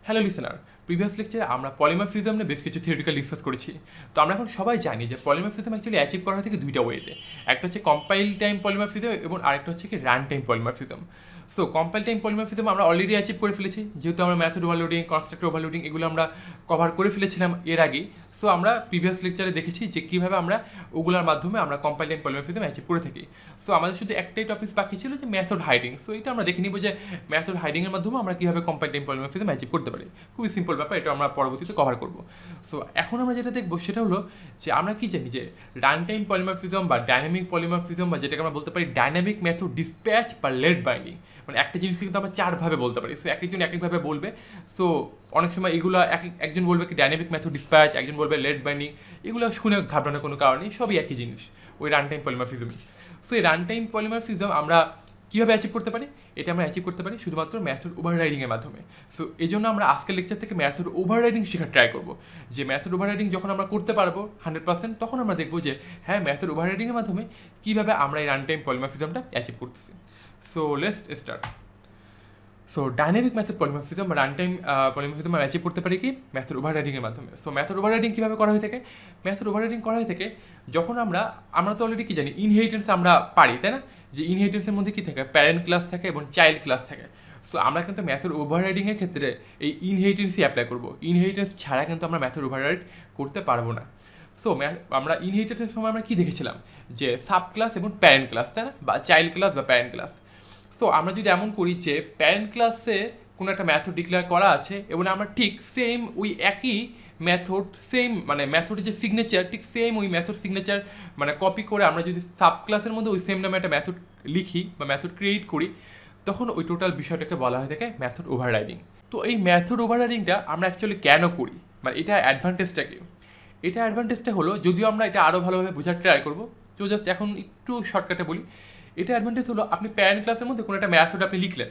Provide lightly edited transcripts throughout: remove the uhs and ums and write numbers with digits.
Hello listener, previous লেকচারে আমরা polymorphism নিয়ে বেশ কিছু থিওরিটিক্যাল ডিসকাস করেছি। তো আমরা এখন সবাই জানি যে পলিমরফিজম অ্যাকচুয়ালি অ্যাচিভ করা থেকে দুইটা ওয়েতে। একটা হচ্ছে কম্পাইল টাইম পলিমরফিজম এবং আরেকটা হচ্ছে কি run time polymorphism. So compile time polymorphism আমরা অলরেডি অ্যাচিভ করে ফেলেছি, যেহেতু আমরা মেথড ওভারলোডিং, কনস্ট্রাক্টর ওভারলোডিং এগুলো আমরা কভার করে ফেলেছিলাম এর আগেই। সো আমরা প্রিভিয়াস লেকচারে দেখেছি যে কীভাবে আমরা ওগুলোর মাধ্যমে আমরা কম্পাইল টাইম পলিমরফিজম অ্যাচিভ করে থাকি। সো আমাদের শুধু একটাই টপিক বাকি ছিল যে মেথড হাইডিং। সো এটা আমরা দেখে নিব যে মেথড হাইডিংয়ের মাধ্যমে আমরা কীভাবে কম্পাইল টাইম পলিমরফিজম অ্যাচিভ করতে পারি। খুবই সিম্পল ব্যাপার, এটা আমরা পরবর্তীতে কভার করব। সো এখন আমরা যেটা দেখবো সেটা হলো যে আমরা কি জানি যে রান টাইম পলিমরফিজম বা ডাইনামিক পলিমরফিজম বা যেটাকে আমরা বলতে পারি ডাইনামিক মেথড ডিসপ্যাচ বা লেট বাইন্ডিং, মানে একটা জিনিসকে কিন্তু আমরা চারভাবে বলতে পারি। সো এক একজন এক একভাবে বলবে। সো অনেক সময় এগুলো একজন বলবে কি ডাইনামিক মেথড ডিসপ্যাচ, একজন বলবে লেট বাইন্ডিং। এগুলো শুনে ঘাবড়ানোর কোনো কারণ নেই, সবই একই জিনিস, ওই রান টাইম পলিমরফিজমই। সো এই রান টাইম পলিমরফিজম আমরা কীভাবে অ্যাচিভ করতে পারি? এটা আমরা অ্যাচিভ করতে পারি শুধুমাত্র মেথড ওভাররাইডিংয়ের মাধ্যমে। সো এই জন্য আমরা আজকের লেকচার থেকে মেথড ওভাররাইডিং শেখার ট্রাই করবো। যে মেথড ওভাররাইডিং যখন আমরা করতে পারবো 100%, তখন আমরা দেখবো যে হ্যাঁ মেথড ওভাররাইডিংয়ের মাধ্যমে কীভাবে আমরা এই রান টাইম পলিমরফিজমটা অ্যাচিভ করতেছি। So let's start. So dynamic method polymorphism বা রান টাইম পলিমরফিজম আমরা অ্যাচিভ করতে পারি কি মেথড ওভাররাইডিংয়ের মাধ্যমে। সো মেথড ওভাররাইডিং কীভাবে করা হয়ে থাকে? মেথড ওভাররাইডিং করা হয়ে থাকে যখন আমরা তো অলরেডি কী জানি, ইনহেরিটেন্স আমরা পারি, তাই না? যে ইনহেরিটেন্সের মধ্যে কী থাকে, প্যারেন্ট ক্লাস থাকে এবং চাইল্ড ক্লাস থাকে। সো আমরা কিন্তু মেথড ওভাররাইডিংয়ের ক্ষেত্রে এই ইনহেরিটেন্সই অ্যাপ্লাই করবো। ইনহেরিটেন্স ছাড়া কিন্তু আমরা মেথড ওভাররাইড করতে পারবো না। সো আমরা ইনহেরিটেন্সের সময় আমরা কী দেখেছিলাম যে সাব ক্লাস এবং প্যারেন্ট ক্লাস, তাই না? বা চাইল্ড ক্লাস বা প্যারেন্ট ক্লাস। সো আমরা যদি এমন করি যে প্যারেন্ট ক্লাসে কোনো একটা মেথড ডিক্লেয়ার করা আছে এবং আমরা ঠিক সেম ওই একই মেথড, সেম মানে মেথডের যে সিগনেচার, ঠিক সেম ওই মেথড সিগনেচার মানে কপি করে আমরা যদি সাব ক্লাসের মধ্যে ওই সেম নামে একটা মেথড লিখি বা মেথড ক্রিয়েট করি, তখন ওই টোটাল বিষয়টাকে বলা হয়ে থাকে মেথড ওভাররাইডিং। তো এই মেথড ওভাররাইডিংটা আমরা অ্যাকচুয়ালি কেন করি, মানে এটা অ্যাডভান্টেজটা কি? এটা অ্যাডভান্টেজটা হলো, যদিও আমরা এটা আরও ভালোভাবে বোঝার ট্রাই করবো, তো জাস্ট এখন একটু শর্টকাটে বলি। এটা অ্যাডভান্টেজ হলো আপনি প্যারেন্ট ক্লাসের মধ্যে কোনো একটা মেথড আপনি লিখলেন,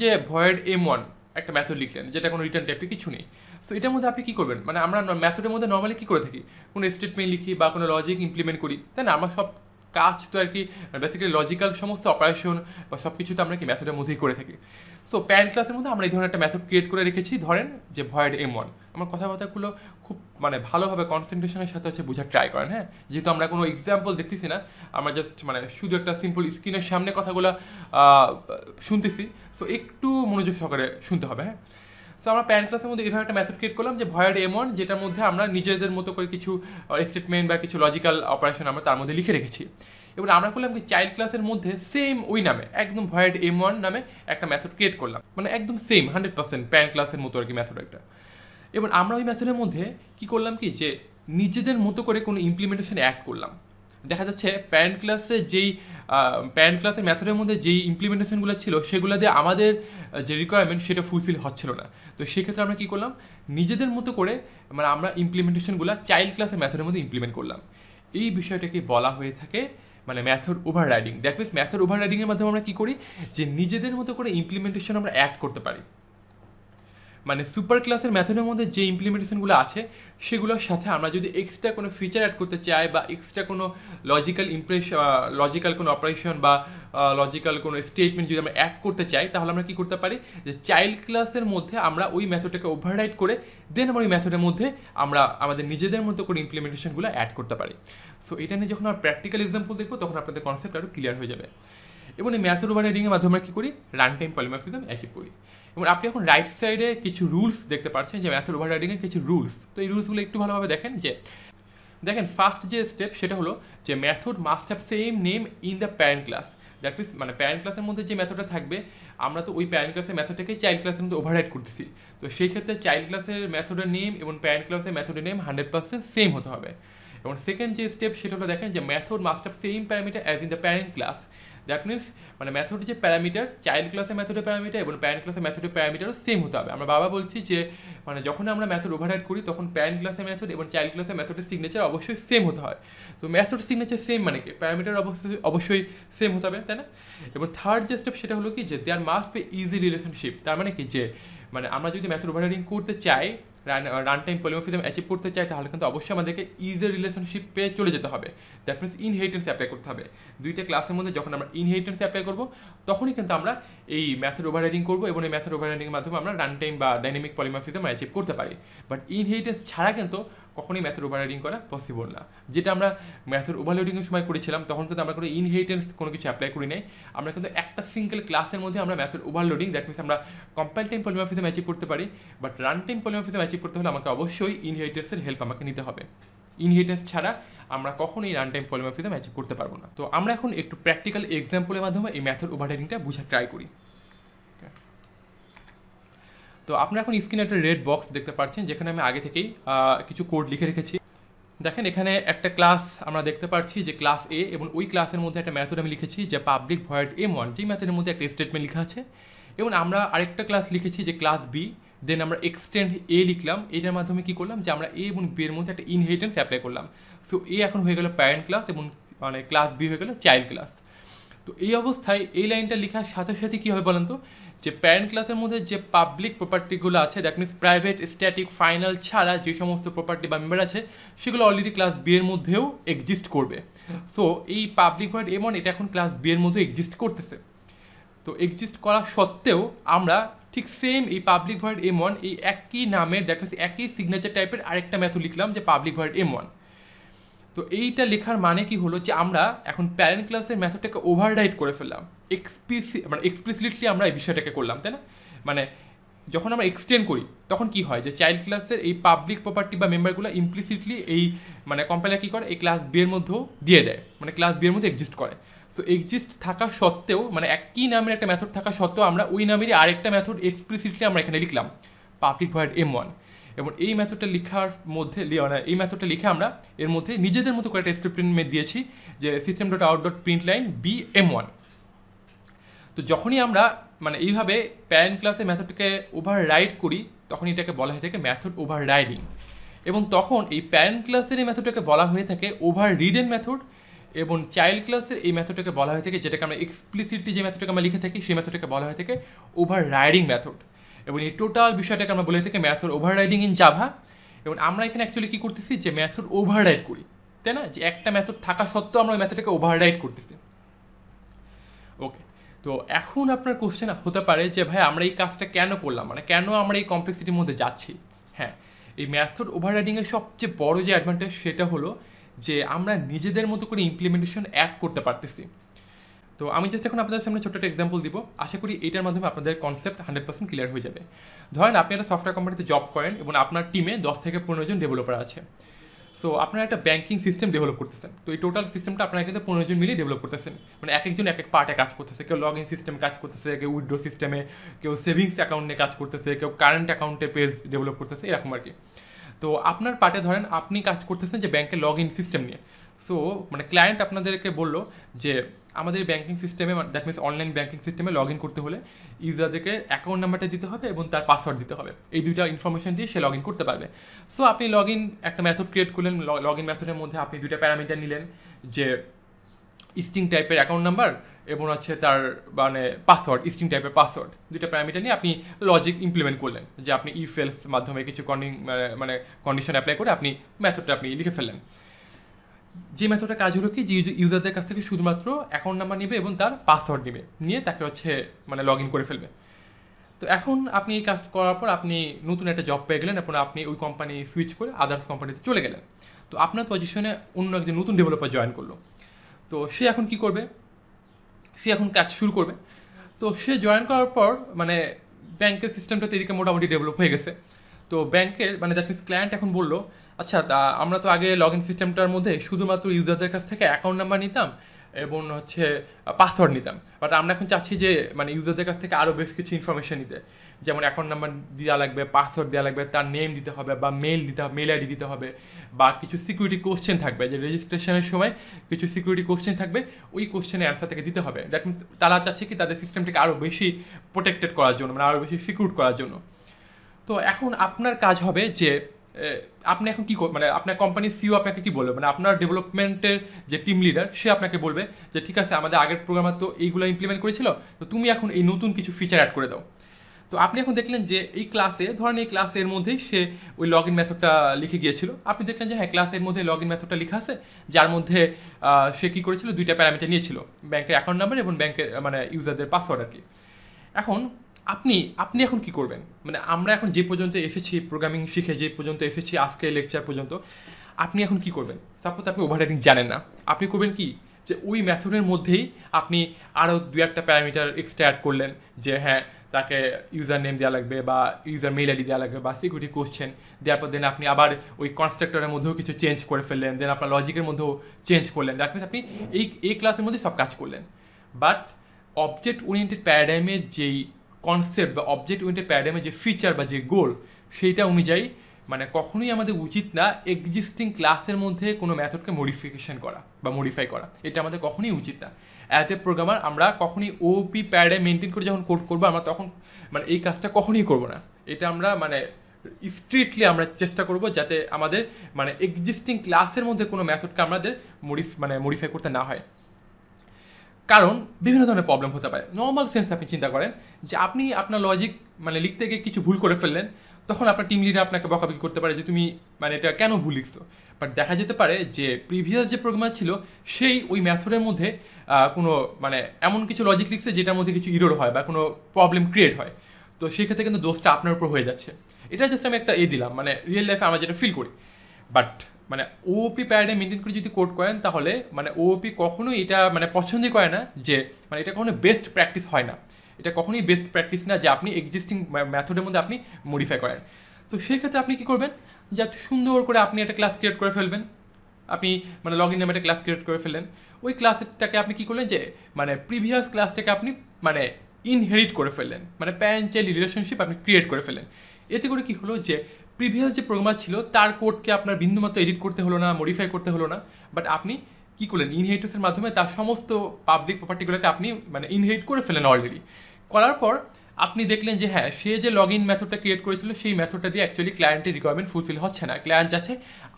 যে ভয়েড M1 একটা মেথড লিখলেন, যেটা কোনো রিটার্ন টাইপের কিছু নেই। সো এটার মধ্যে আপনি কী করবেন, মানে আমরা মেথডের মধ্যে নর্মালি কী করে থাকি, কোনো স্টেটমেন্ট লিখি বা কোনো লজিক ইমপ্লিমেন্ট করি, তাই না? আমরা সব কাজ তো আর কি বেসিক্যালি লজিক্যাল সমস্ত অপারেশন বা সব কিছু তো আমরা কি মেথডের মধ্যেই করে থাকি। সো প্যারেন্ট ক্লাসের মধ্যে আমরা এই ধরনের একটা মেথড ক্রিয়েট করে রেখেছি, ধরেন যে ভয়েড M1। আমার কথাবার্তাগুলো খুব মানে ভালোভাবে কনসেন্ট্রেশনের সাথে হচ্ছে বোঝার ট্রাই করেন, হ্যাঁ? যেহেতু আমরা কোনো এক্সাম্পল দেখতেছি না, আমরা জাস্ট মানে শুধু একটা সিম্পল স্ক্রিনের সামনে কথাগুলো শুনতেছি। সো একটু মনোযোগ সহকারে শুনতে হবে, হ্যাঁ? সো আমরা প্যারেন্ট ক্লাসের মধ্যে এইভাবে একটা মেথড ক্রিয়েট করলাম যে ভয়েড M1, যেটার মধ্যে আমরা নিজেদের মতো করে কিছু স্টেটমেন্ট বা কিছু লজিক্যাল অপারেশন আমরা তার মধ্যে লিখে রেখেছি। এবং আমরা করলাম কি চাইল্ড ক্লাসের মধ্যে সেম ওই নামে একদম ভয়েড M1 নামে একটা মেথড ক্রিয়েট করলাম, মানে একদম সেম 100% প্যারেন্ট ক্লাসের মতো আর কি মেথড একটা। এবং আমরা ওই মেথডের মধ্যে কী করলাম কি, যে নিজেদের মতো করে কোনো ইমপ্লিমেন্টেশন অ্যাড করলাম। দেখা যাচ্ছে প্যারেন্ট ক্লাসের মেথডের মধ্যে যেই ইমপ্লিমেন্টেশনগুলো ছিল সেগুলো দিয়ে আমাদের যে রিকোয়ারমেন্ট সেটা ফুলফিল হচ্ছিল না। তো সেক্ষেত্রে আমরা কী করলাম, নিজেদের মতো করে মানে আমরা ইমপ্লিমেন্টেশনগুলো চাইল্ড ক্লাসের মেথডের মধ্যে ইমপ্লিমেন্ট করলাম। এই বিষয়টাকে বলা হয়ে থাকে মানে method overriding. That means method ওভাররাইডিংয়ের মাধ্যমে আমরা কী করি, যে নিজেদের মতো করে ইমপ্লিমেন্টেশন আমরা অ্যাড করতে পারি। মানে সুপার ক্লাসের মেথডের মধ্যে যে ইমপ্লিমেন্টেশনগুলো আছে সেগুলোর সাথে আমরা যদি এক্সট্রা কোনো ফিচার অ্যাড করতে চাই বা এক্সট্রা কোনো লজিক্যাল কোনো অপারেশন বা লজিক্যাল কোনো স্টেটমেন্ট যদি আমরা অ্যাড করতে চাই, তাহলে আমরা কী করতে পারি, যে চাইল্ড ক্লাসের মধ্যে আমরা ওই মেথডটাকে ওভাররাইড করে দেন আমরা ওই মেথডের মধ্যে আমরা আমাদের নিজেদের মতো করে ইমপ্লিমেন্টেশনগুলো অ্যাড করতে পারি। সো এটা নিয়ে যখন আমরা প্র্যাকটিক্যাল এক্সাম্পল দেখবো তখন আপনাদের কনসেপ্ট আরও ক্লিয়ার হয়ে যাবে। এবং এই মেথড ওভাররাইডিংয়ের মাধ্যমে আমরা কী করি, রান টাইম পলিমরফিজম অ্যাচিভ করি। এবং আপনি এখন রাইট সাইডে কিছু রুলস দেখতে পাচ্ছেন, যে মেথড ওভাররাইডিংয়ের কিছু রুলস। তো এই রুলসগুলো একটু ভালোভাবে দেখেন ফার্স্ট যে স্টেপ সেটা হলো যে method must have same name in the parent class. That means মানে প্যারেন্ট ক্লাসের মধ্যে যে মেথডটা থাকবে, আমরা তো ওই প্যারেন্ট ক্লাসের মেথডটাকে চাইল্ড ক্লাসের মধ্যে ওভাররাইড করতেছি। তো সেই ক্ষেত্রে চাইল্ড ক্লাসের মেথডের নেম এবং প্যারেন্ট ক্লাসের মেথডের নেম 100% সেম হতে হবে। এবং সেকেন্ড যে স্টেপ সেটা হলো দেখেন যে method must have same parameter as in the parent class. That means মানে মেথডের যে প্যারামিটার, চাইল্ড ক্লাসের মেথডের প্যারামিটার এবং প্যারেন্ট ক্লাসের মেথডের প্যারামিটারও সেম হতে হবে। আমরা বাবা বলছি যে মানে যখন আমরা মেথড ওভাররাইড করি তখন প্যারেন্ট ক্লাসের মেথড এবং চাইল্ড ক্লাসের মেথডের সিগনেচার অবশ্যই সেম হতে হয়। তো মেথড সিগনেচার সেম মানে কি, প্যারামিটার অবশ্যই সেম হতে হবে, তাই না? এবং থার্ড যে স্টেপ সেটা হলো কি, যে there must be is a relationship. তার মানে কি, যে মানে আমরা যদি মেথড ওভাররাইডিং করতে চাই রান টাইম পলিমরফিজম অ্যাচিভ করতে চাই তাহলে কিন্তু অবশ্যই আমাদেরকে ইজের রিলেশনশিপে চলে যেতে হবে। দ্যাট মিনস ইনহেরিটেন্স অ্যাপ্লাই করতে হবে। দুইটা ক্লাসের মধ্যে যখন আমরা ইনহেরিটেন্স অ্যাপ্লাই করবো তখনই কিন্তু আমরা এই মেথড ওভাররাইডিং করবো এবং এই মেথড ওভাররাইডিংয়ের মাধ্যমে আমরা রান টাইম বা ডাইনামিক পলিমরফিজম অ্যাচিভ করতে পারি। বাট ইনহেরিটেন্স ছাড়া কিন্তু কখনোই মেথড ওভাররাইডিং করা পসিবল না। যেটা আমরা মেথড ওভারলোডিংয়ের সময় করেছিলাম তখন কিন্তু আমরা কোনো ইনহেরিটেন্স কোনো কিছু অ্যাপ্লাই করি নাই। আমরা কিন্তু একটা সিঙ্গেল ক্লাসের মধ্যে আমরা মেথড ওভারলোডিং দ্যাট মিনস আমরা কম্পাইল টাইম পলিমরফিজম অ্যাচিভ করতে পারি। But run time polymorphism achieve করতে হলে আমাকে অবশ্যই ইনহেরিটেন্সের হেল্প আমাকে নিতে হবে। ইনহেরিটেন্স ছাড়া আমরা কখনোই রান টাইম পলিমরফিজম অ্যাচিভ করতে পারবো না। তো আমরা এখন একটু প্র্যাকটিক্যাল এক্সাম্পলের মাধ্যমে এই মেথড ওভাররাইডিংটা বোঝার ট্রাই করি। তো আপনারা এখন স্ক্রিনে একটা রেড বক্স দেখতে পাচ্ছেন যেখানে আমি আগে থেকেই কিছু কোড লিখে রেখেছি। দেখেন এখানে একটা ক্লাস আমরা দেখতে পাচ্ছি যে ক্লাস এ, এবং ওই ক্লাসের মধ্যে একটা মেথড আমি লিখেছি যে পাবলিক ভয়েড M1, যেই মেথডের মধ্যে একটা স্টেটমেন্ট লেখা আছে। এবং আমরা আরেকটা ক্লাস লিখেছি যে ক্লাস বি, দেন আমরা এক্সটেন্ড এ লিখলাম। এটার মাধ্যমে কী করলাম যে আমরা এ এবং বি এর মধ্যে একটা ইনহেরিটেন্স অ্যাপ্লাই করলাম। সো এ এখন হয়ে গেল প্যারেন্ট ক্লাস এবং মানে ক্লাস বি হয়ে গেল চাইল্ড ক্লাস। তো এই অবস্থায় এই লাইনটা লেখার সাথে সাথে কী হবে বলেন তো, যে প্যারেন্ট ক্লাসের মধ্যে যে পাবলিক প্রপার্টিগুলো আছে that means private, static, final ছাড়া যে সমস্ত প্রপার্টি বা মেম্বার আছে সেগুলো অলরেডি ক্লাস বি এর মধ্যেও এক্সিস্ট করবে। সো এই পাবলিক ভয়েড M1 এটা এখন ক্লাস বি এর মধ্যে এক্সিস্ট করতেছে। তো এক্সিস্ট করা সত্ত্বেও আমরা ঠিক সেম এই পাবলিক ভয়েড M1 এই একই নামের দ্যাট মিনস একই সিগনেচার টাইপের আরেকটা মেথড লিখলাম যে পাবলিক ভয়েড M1। তো এইটা লেখার মানে কি হলো যে আমরা এখন প্যারেন্ট ক্লাসের মেথডটাকে ওভাররাইড করে ফেললাম। এক্সপ্লিসিটলি আমরা এই বিষয়টাকে করলাম, তাই না? মানে যখন আমরা এক্সটেন্ড করি তখন কি হয় যে চাইল্ড ক্লাসের এই পাবলিক প্রপার্টি বা মেম্বারগুলো ইমপ্লিসিটলি এই মানে কম্পাইলার কী করে এই ক্লাস বি এর মধ্যেও দিয়ে দেয়, মানে ক্লাস বি এর মধ্যে এক্সিস্ট করে। সো এক্সিস্ট থাকা সত্ত্বেও মানে একই নামের একটা মেথড থাকা সত্ত্বেও আমরা ওই নামেরই আরেকটা মেথড এক্সপ্লিসিটলি আমরা এখানে লিখলাম পাবলিক ভয়েড M1। এবং এই মেথডটা লেখার মধ্যে এই মেথডটা লিখে আমরা এর মধ্যে নিজেদের মতো করে একটা স্টেটমেন্ট দিয়েছি যে system.out.println B_M1। তো যখনই আমরা মানে এইভাবে প্যারেন্ট ক্লাসের মেথডটাকে ওভাররাইড করি তখন এটাকে বলা হয়ে থাকে মেথড ওভাররাইডিং। এবং তখন এই প্যারেন্ট ক্লাসের এই মেথডটাকে বলা হয়ে থাকে ওভাররিডেন মেথড, এবং চাইল্ড ক্লাসের এই মেথডটাকে বলা হয়ে থাকে, যেটাকে আমরা এক্সপ্লিসিটলি যে মেথডটাকে আমরা লিখে থাকি সেই মেথডটাকে বলা হয়ে থাকে ওভাররাইডিং মেথড। এবং এই টোটাল বিষয়টাকে আমরা বলে থাকি মেথড ওভাররাইডিং ইন জাভা। এবং আমরা এখানে অ্যাকচুয়ালি কী করতেছি যে মেথড ওভাররাইড করি, তাই না? যে একটা মেথড থাকা সত্ত্বেও আমরা ওই মেথডটাকে ওভাররাইড করতেছি। ওকে, তো এখন আপনার কোশ্চেন হতে পারে যে ভাই আমরা এই কাজটা কেন করলাম, মানে কেন আমরা এই কমপ্লেক্সিটির মধ্যে যাচ্ছি? হ্যাঁ, এই মেথড ওভাররাইডিংয়ের সবচেয়ে বড় যে অ্যাডভান্টেজ সেটা হলো যে আমরা নিজেদের মতো করে ইমপ্লিমেন্টেশন অ্যাড করতে পারতেছি। তো আমি জাস্ট এখন আপনাদের সামনে ছোট্ট একটা এক্সাম্পল দিব, আশা করি এইটার মাধ্যমে আপনাদের কনসেপ্ট 100% ক্লিয়ার হয়ে যাবে। ধরেন আপনি একটা সফটওয়্যার কোম্পানিতে জব করেন এবং আপনার টিমে 10 থেকে 15 জন ডেভেলপার আছে। সো আপনারা একটা ব্যাঙ্কিং সিস্টেম ডেভেলপ করতেছেন। তো এই টোটাল সিস্টেমটা আপনারা কিন্তু 15 জন মিলিয়ে ডেভেলপ করতেছেন, মানে এক একজন এক এক পার্টে কাজ করতেছে। কেউ লগ ইন সিস্টেমে কাজ করতেছে, কেউ উইথড্র সিস্টেমে, কেউ সেভিংস অ্যাকাউন্টে কাজ করতেছে, কেউ কারেন্ট অ্যাকাউন্টে পেজ ডেভেলপ করতেছে, এরকম আর কি। তো আপনার পার্টে ধরেন আপনি কাজ করতেছেন যে ব্যাংকের লগ ইন সিস্টেম নিয়ে। সো মানে ক্লায়েন্ট আপনাদেরকে বললো যে আমাদের ব্যাঙ্কিং সিস্টেমে দ্যাট মিনস অনলাইন ব্যাঙ্কিং সিস্টেমে লগ ইন করতে হলে ইউজারদেরকে অ্যাকাউন্ট নাম্বারটা দিতে হবে এবং তার পাসওয়ার্ড দিতে হবে। এই দুইটা ইনফরমেশন দিয়ে সে লগ ইন করতে পারবে। সো আপনি লগ ইন একটা মেথড ক্রিয়েট করলেন, লগ ইন মেথডের মধ্যে আপনি দুইটা প্যারামিটার নিলেন, যে স্ট্রিং টাইপের অ্যাকাউন্ট নাম্বার এবং হচ্ছে তার মানে পাসওয়ার্ড, স্ট্রিং টাইপের পাসওয়ার্ড। দুইটা প্যারামিটার নিয়ে আপনি লজিক ইমপ্লিমেন্ট করলেন, যে আপনি ইফ এলস মাধ্যমে কিছু মানে কন্ডিশন অ্যাপ্লাই করে আপনি মেথডটা আপনি লিখে ফেললেন। যে মেথডটা কাজ হলো কি, যে ইউজারদের কাছ থেকে শুধুমাত্র অ্যাকাউন্ট নাম্বার নেবে এবং তার পাসওয়ার্ড নেবে, নিয়ে তাকে হচ্ছে মানে লগ ইন করে ফেলবে। তো এখন আপনি এই কাজ করার পর আপনি নতুন একটা জব পেয়ে গেলেন এবং আপনি ওই কোম্পানি সুইচ করে আদার্স কোম্পানিতে চলে গেলেন। তো আপনার পজিশনে অন্য একজন নতুন ডেভেলপার জয়েন করলো। তো সে এখন কি করবে, সে এখন কাজ শুরু করবে। তো সে জয়েন করার পর মানে ব্যাংকের সিস্টেমটা এদিকে মোটামুটি ডেভেলপ হয়ে গেছে। তো ব্যাংকের মানে দ্যাট মিনস ক্লায়েন্ট এখন বললো, আচ্ছা আমরা তো আগে লগ ইন সিস্টেমটার মধ্যে শুধুমাত্র ইউজারদের কাছ থেকে অ্যাকাউন্ট নাম্বার নিতাম এবং হচ্ছে পাসওয়ার্ড নিতাম, বাট আমরা এখন চাচ্ছি যে মানে ইউজারদের কাছ থেকে আরও বেশ কিছু ইনফরমেশন নিতে, যেমন অ্যাকাউন্ট নাম্বার দেওয়া লাগবে, পাসওয়ার্ড দেওয়া লাগবে, তার নেম দিতে হবে বা মেল দিতে হবে, মেল আইডি দিতে হবে, বা কিছু সিকিউরিটি কোশ্চেন থাকবে, যে রেজিস্ট্রেশনের সময় কিছু সিকিউরিটি কোশ্চেন থাকবে, ওই কোশ্চেনের অ্যান্সার থেকে দিতে হবে। দ্যাট মিনস তারা চাচ্ছে কি তাদের সিস্টেমটাকে আরও বেশি প্রোটেক্টেড করার জন্য, মানে আরও বেশি সিকিউর করার জন্য। তো এখন আপনার কাজ হবে যে আপনি এখন কী মানে আপনার কোম্পানির সিইও আপনাকে কী বলবে, মানে আপনার ডেভেলপমেন্টের যে টিম লিডার সে আপনাকে বলবে যে ঠিক আছে আমাদের আগের প্রোগ্রামার তো এইগুলো ইমপ্লিমেন্ট করেছিল, তো তুমি এখন এই নতুন কিছু ফিচার অ্যাড করে দাও। তো আপনি এখন দেখলেন যে এই ক্লাসে ধরেন এই ক্লাসের মধ্যেই সে ওই লগ ইন মেথডটা লিখে গিয়েছিল, আপনি দেখলেন যে হ্যাঁ ক্লাসের মধ্যে লগ ইন মেথডটা লেখা আছে, যার মধ্যে সে কী করেছিল, দুইটা প্যারামিটার নিয়েছিল, ব্যাংকের অ্যাকাউন্ট নাম্বার এবং ব্যাংকের মানে ইউজারদের পাসওয়ার্ড আর কি। এখন আপনি আপনি এখন কি করবেন, মানে আমরা এখন যে পর্যন্ত এসেছি প্রোগ্রামিং শিখে, যে পর্যন্ত এসেছি আজকের লেকচার পর্যন্ত, আপনি এখন কি করবেন? সাপোজ আপনি ওভাররাইডিং জানেন না, আপনি করবেন কি, যে ওই মেথডের মধ্যেই আপনি আরও দু একটা প্যারামিটার এক্সট্রা অ্যাড করলেন, যে হ্যাঁ তাকে ইউজার নেম দেওয়া লাগবে বা ইউজার মেইল আইডি দেওয়া লাগবে বা সিকিউরিটি কোশ্চেন দেওয়ার পর দেন আপনি আবার ওই কনস্ট্রাক্টরের মধ্যেও কিছু চেঞ্জ করে ফেললেন, দেন আপনার লজিকের মধ্যেও চেঞ্জ করলেন, দ্যাট মিনস আপনি এই ক্লাসের মধ্যে সব কাজ করলেন। বাট অবজেক্ট ওরিয়েন্টেড প্যারাডাইমের যেই কনসেপ্ট বা অবজেক্ট ওরিয়েন্টেড প্যারাডাইমের যে ফিচার বা যে গোল, সেইটা অনুযায়ী মানে কখনোই আমাদের উচিত না এক্সিস্টিং ক্লাসের মধ্যে কোনো মেথডকে মডিফিকেশন করা বা মডিফাই করা, এটা আমাদের কখনোই উচিত না। অ্যাজ এ প্রোগ্রামার আমরা কখনোই ওপি প্যারাডাইম মেনটেন করে যখন কোড করবো, আমরা তখন মানে এই কাজটা কখনোই করবো না। এটা আমরা মানে স্ট্রিক্টলি আমরা চেষ্টা করব যাতে আমাদের মানে এক্সিস্টিং ক্লাসের মধ্যে কোনো মেথডকে আমাদের মডিফাই করতে না হয়, কারণ বিভিন্ন ধরনের প্রবলেম হতে পারে। নর্মাল সেন্স আপনি চিন্তা করেন যে আপনি আপনার লজিক মানে লিখতে গিয়ে কিছু ভুল করে ফেললেন, তখন আপনার টিম লিডার আপনাকে বকাবকি করতে পারে যে তুমি মানে এটা কেন ভুল লিখছো। বাট দেখা যেতে পারে যে প্রিভিয়াস যে প্রোগ্রামার ছিল সেই ওই মেথডের মধ্যে কোনো মানে এমন কিছু লজিক লিখছে যেটার মধ্যে কিছু ইরোর হয় বা কোনো প্রবলেম ক্রিয়েট হয়, তো সেই ক্ষেত্রে কিন্তু দোষটা আপনার উপর হয়ে যাচ্ছে। এটা জাস্ট আমি একটা দিলাম, মানে রিয়েল লাইফে আমরা যেটা ফিল করি। বাট মানে ওওপি প্যারাডাইম মেনটেন করে যদি কোড করেন, তাহলে মানে ওওপি কখনোই এটা মানে পছন্দই করে না যে মানে এটা কখনো বেস্ট প্র্যাকটিস হয় না, এটা কখনোই বেস্ট প্র্যাকটিস না যে আপনি এক্সিস্টিং মেথডের মধ্যে আপনি মডিফাই করেন। তো সেই ক্ষেত্রে আপনি কী করবেন, যে একটু সুন্দর করে আপনি একটা ক্লাস ক্রিয়েট করে ফেলবেন, আপনি মানে লগ ইন নামে একটা ক্লাস ক্রিয়েট করে ফেললেন, ওই ক্লাসটাকে আপনি কী করলেন যে মানে প্রিভিয়াস ক্লাসটাকে আপনি মানে ইনহেরিট করে ফেললেন, মানে প্যারেন্ট চাইল্ড রিলেশনশিপ আপনি ক্রিয়েট করে ফেললেন। এতে করে কী হলো যে প্রিভিয়াস যে প্রোগ্রামার ছিল তার কোডকে আপনার বিন্দুমাত্র এডিট করতে হলো না, মডিফাই করতে হলো না, বাট আপনি কী করলেন, ইনহেরিটেন্সের মাধ্যমে তার সমস্ত পাবলিক প্রপার্টিগুলোকে আপনি মানে ইনহেরিট করে ফেলেন অলরেডি। করার পর আপনি দেখলেন যে হ্যাঁ সে যে লগ ইন মেথডটা ক্রিয়েট করেছিল সেই মেথডটা দিয়ে অ্যাকচুয়ালি ক্লায়েন্টের রিকোয়ারমেন্ট ফুলফিল হচ্ছে না, ক্লায়েন্ট যাচ্ছে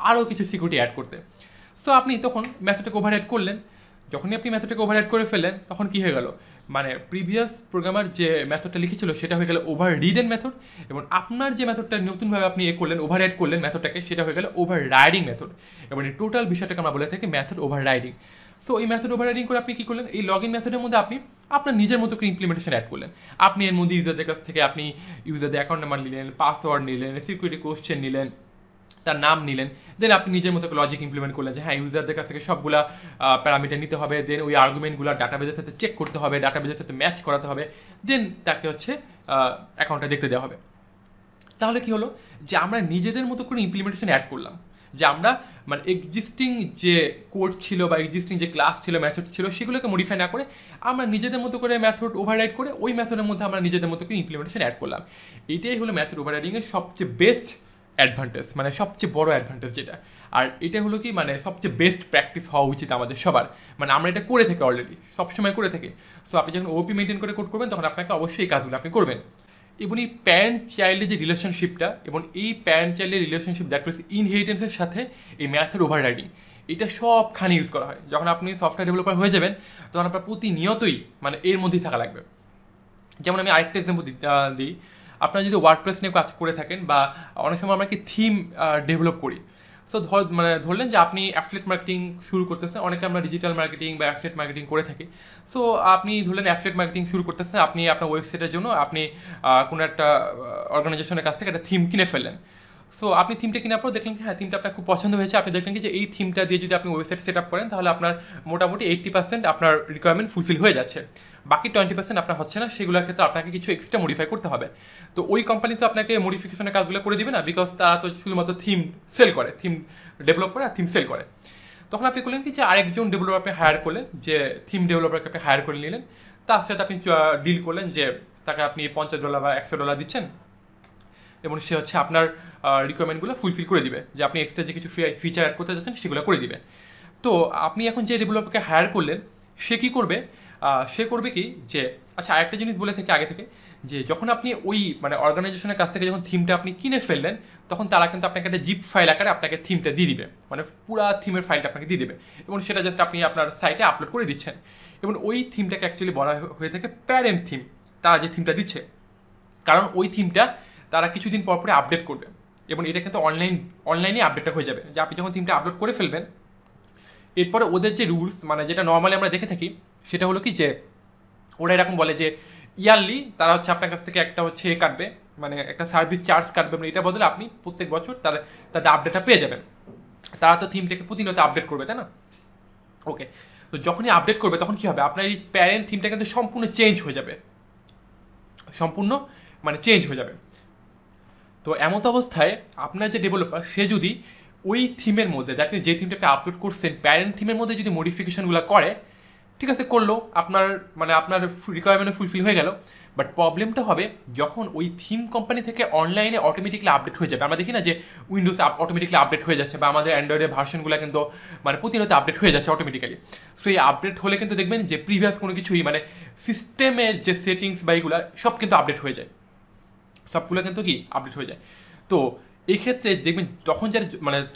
আরও কিছু সিকিউরিটি অ্যাড করতে। সো আপনি তখন মেথডটাকে ওভাররাইড করলেন। যখনই আপনি মেথডটাকে ওভাররাইড করে ফেললেন, তখন কী হয়ে গেল, মানে প্রিভিয়াস প্রোগ্রামার যে মেথডটা লিখেছিল সেটা হয়ে গেল ওভার রিডেন মেথড, এবং আপনার যে মেথডটা নতুনভাবে আপনি করলেন ওভাররাইড করলেন মেথডটাকে, সেটা হয়ে গেল ওভার রাইডিং মেথড। এবং এই টোটাল বিষয়টাকে আমরা বলে থাকি মেথড ওভার রাইডিং। সো এই মেথড ওভার রাইডিং করে আপনি কী করলেন, এই লগ ইন মেথডের মধ্যে আপনি আপনার নিজের মতো করে ইমপ্লিমেন্টেশন অ্যাড করলেন। আপনি এর মধ্যে ইউজারদের কাছ থেকে আপনি ইউজারদের অ্যাকাউন্ট নাম্বার নিলেন, পাসওয়ার্ড নিলেন, সিকিউরিটি কোশ্চেন নিলেন, তার নাম নিলেন, দেন আপনি নিজের মতো লজিক ইমপ্লিমেন্ট করলেন যে হ্যাঁ ইউজারদের কাছ থেকে সবগুলা প্যারামিটার নিতে হবে, দেন ওই আর্গুমেন্টগুলো ডাটাবেজের সাথে চেক করতে হবে, ডাটাবেজের সাথে ম্যাচ করাতে হবে, দেন তাকে হচ্ছে অ্যাকাউন্টটা দেখতে দেওয়া হবে। তাহলে কি হলো, যে আমরা নিজেদের মতো করে ইমপ্লিমেন্টেশন অ্যাড করলাম, যে আমরা মানে এক্সিস্টিং যে কোড ছিল বা এক্সিস্টিং যে ক্লাস ছিল, মেথড ছিল, সেগুলোকে মডিফাই না করে আমরা নিজেদের মতো করে মেথড ওভাররাইড করে ওই মেথডের মধ্যে আমরা নিজেদের মতো করে ইমপ্লিমেন্টেশন অ্যাড করলাম। এটাই হলো মেথড ওভাররাইডিংয়ের সবচেয়ে বেস্ট অ্যাডভান্টেজ, মানে সবচেয়ে বড় অ্যাডভান্টেজ যেটা। আর এটা হলো কি মানে সবচেয়ে বেস্ট প্র্যাকটিস হওয়া উচিত আমাদের সবার, মানে আমরা এটা করে থাকি অলরেডি, সবসময় করে থাকি। সো আপনি যখন ওপি মেনটেন করে কোড করবেন, তখন আপনাকে অবশ্যই এই কাজগুলো আপনি করবেন। এবং এই প্যারেন্ট চাইল্ডের যে রিলেশনশিপটা, এবং এই প্যারেন্ট চাইল্ডের রিলেশনশিপ দ্যাট মিনস ইনহেরিটেন্সের সাথে এই মেথড ওভাররাইডিং, এটা সবখানে ইউজ করা হয়। যখন আপনি সফটওয়্যার ডেভেলপার হয়ে যাবেন, তখন আপনার প্রতিনিয়তই মানে এর মধ্যেই থাকা লাগবে। যেমন আমি আরেকটা এক্সাম্পল দিই, আপনারা যদি ওয়ার্ডপ্রেস নিয়ে কাজ করে থাকেন বা অনেক সময় আমরা কি থিম ডেভেলপ করি, সো ধরলেন যে আপনি অ্যাফিলিয়েট মার্কেটিং শুরু করতেছেন, অনেকে আমরা ডিজিটাল মার্কেটিং বা অ্যাফিলিয়েট মার্কেটিং করে থাকি। সো আপনি ধরলেন অ্যাফিলিয়েট মার্কেটিং শুরু করতেছেন, আপনি আপনার ওয়েবসাইটের জন্য আপনি কোনো একটা অর্গানাইজেশনের কাছ থেকে একটা থিম কিনে ফেললেন। সো আপনি থিমটা কেনার পর দেখলেন কি হ্যাঁ থিমটা আপনার খুব পছন্দ হয়েছে, আপনি দেখলেন কি যে এই থিমটা দিয়ে যদি আপনি ওয়েবসাইট সেট আপ করেন, তাহলে আপনার মোটামুটি 80% আপনার রিকোয়ারমেন্ট ফুলফিল হয়ে যাচ্ছে, বাকি 20% আপনার হচ্ছে না, সেগুলোর ক্ষেত্রে আপনাকে কিছু এক্সট্রা মডিফাই করতে হবে। তো ওই কোম্পানি তো আপনাকে মডিফিকেশনের কাজগুলো করে দিবে না, বিকজ তারা তো শুধুমাত্র থিম সেল করে, থিম ডেভেলপ করে আর থিম সেল করে। তখন আপনি করলেন কি যে আরেকজন ডেভেলপার আপনি হায়ার করলেন, যে থিম ডেভেলপারকে আপনি হায়ার করে নিলেন, তার সাথে আপনি ডিল করলেন যে তাকে আপনি $50 বা $100 দিচ্ছেন, এবং সে হচ্ছে আপনার রিকোয়ারমেন্টগুলো ফুলফিল করে দিবে, যে আপনি এক্সট্রা যে কিছু ফিচার অ্যাড করতে চাচ্ছেন সেগুলো করে দিবে। তো আপনি এখন যে ডেভেলপারকে হায়ার করলেন, সে কী করবে, সে করবে কি যে আচ্ছা আরেকটা জিনিস বলে থেকে আগে থেকে, যে যখন আপনি ওই মানে অর্গানাইজেশনের কাছ থেকে যখন থিমটা আপনি কিনে ফেললেন, তখন তারা কিন্তু আপনাকে একটা জিপ ফাইল আকারে আপনাকে থিমটা দিয়ে দিবে, মানে পুরো থিমের ফাইলটা আপনাকে দিয়ে দেবে, এবং সেটা জাস্ট আপনি আপনার সাইটে আপলোড করে দিচ্ছেন। এবং ওই থিমটাকে অ্যাকচুয়ালি বলা হয়ে থাকে প্যারেন্ট থিম, তারা যে থিমটা দিচ্ছে। কারণ ওই থিমটা তারা কিছুদিন পর পরে আপডেট করবে, এবং এটা কিন্তু অনলাইনে আপডেটটা হয়ে যাবে, যে আপনি যখন থিমটা আপলোড করে ফেলবেন এরপরে ওদের যে রুলস মানে যেটা নর্মালি আমরা দেখে থাকি সেটা হলো কি যে ওরা এরকম বলে যে ইয়ারলি তারা হচ্ছে আপনার কাছ থেকে একটা হচ্ছে কাটবে, মানে একটা সার্ভিস চার্জ কাটবে, মানে এটা বদলে আপনি প্রত্যেক বছর তাদের আপডেটটা পেয়ে যাবেন। তারা তো থিমটাকে প্রতিনিয়ত আপডেট করবে, তাই না? ওকে, তো যখনই আপডেট করবে তখন কী হবে, আপনার এই প্যারেন্ট থিমটা কিন্তু সম্পূর্ণ চেঞ্জ হয়ে যাবে, সম্পূর্ণ মানে চেঞ্জ হয়ে যাবে। তো এমত অবস্থায় আপনার যে ডেভেলপার সে যদি ওই থিমের মধ্যে আপনি যে থিমটাকে আপলোড করছেন প্যারেন্ট থিমের মধ্যে যদি মডিফিকেশনগুলো করে, ঠিক আছে করলো, আপনার মানে আপনার রিকোয়ারমেন্ট ফুলফিল হয়ে গেল। বাট প্রবলেমটা হবে যখন ওই থিম কোম্পানি থেকে অনলাইনে অটোমেটিকলি আপডেট হয়ে যাবে। আমরা দেখি না যে উইন্ডোজ অটোমেটিকলি আপডেট হয়ে যাচ্ছে, বা আমাদের অ্যান্ড্রয়েডের ভার্সনগুলো কিন্তু মানে প্রতিনিয়ত আপডেট হয়ে যাচ্ছে অটোমেটিক্যালি। সো এই আপডেট হলে কিন্তু দেখবেন যে প্রিভিয়াস কোনো কিছুই মানে সিস্টেমের যে সেটিংস বা এইগুলো সব কিন্তু আপডেট হয়ে যায়, সবগুলো কিন্তু কি আপডেট হয়ে যায়। তো এই ক্ষেত্রে দেখবেন